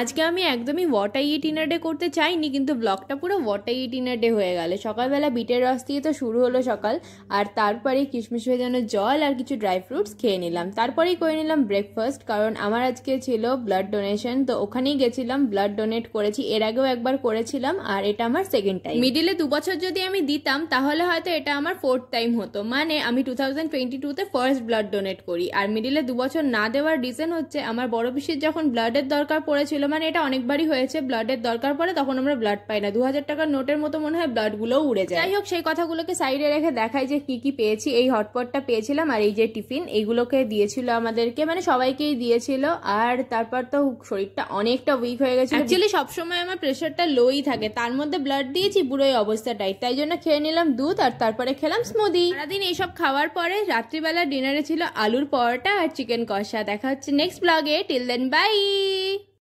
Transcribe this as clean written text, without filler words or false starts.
আজকে আমি একদমই what I it in a day করতে চাইনি, কিন্তু ব্লগটা পুরো what I it in a day হয়ে গেল। সকালবেলা বিটের রস দিয়ে তো শুরু হলো সকাল, আর তারপরে কিশমিশ ভেজানো জল আর কিছু ড্রাই ফ্রুটস খেয়ে নিলাম। তারপরেই করে নিলাম ব্রেকফাস্ট, কারণ আমার আজকে ছিল ব্লাড ডোনেশন, তো ওখানেই গেছিলাম, ব্লাড ডোনেট করেছি। এর আগেও একবার করেছিলাম আর এটা আমার সেকেন্ড টাইম। মিডিলে 2 বছর যদি আমি দিতাম তাহলে হয়তো এটা আমার 4th টাইম হতো, মানে আমি 2022-তে ফার্স্ট ব্লাড ডোনেট করি। আর মিডিলে 2 বছর না দেওয়ার রিজন হচ্ছে আমার বড় পিসির যখন ব্লাডের দরকার পড়েছিল, মানে এটা অনেকবারই হয়েছে, ব্লাডের দরকার পড়ে তখন আমরা ব্লাড পাই না, 2000 টাকার নোটের মতো মনে হয় ব্লাডগুলোও উড়ে যায়। যাই হোক, সেই কথাগুলোকে সাইডে রেখে দেখাই যে কি কি পেয়েছি। এই হটপটটা পেয়েছিলাম আর এই যে টিফিন, এইগুলোকে দিয়েছিল আমাদেরকে, মানে সবাইকেই দিয়েছিল। আর তারপর তো শরীরটা অনেকটা উইক হয়ে গেছে। অ্যাকচুয়ালি সবসময় আমার প্রেশারটা লোই থাকে, তার মধ্যে ব্লাড দিয়েছি, পুরো এই অবস্থাটাই। তাই জন্য খেয়ে নিলাম দুধ আর তারপরে খেলাম স্মুদি। সারাদিন এইসব খাওয়ার পরে রাত্রিবেলা ডিনারে ছিল আলুর পরোটা আর চিকেন কষা। দেখা হচ্ছে নেক্সট ব্লগে, টিল দেন বাই।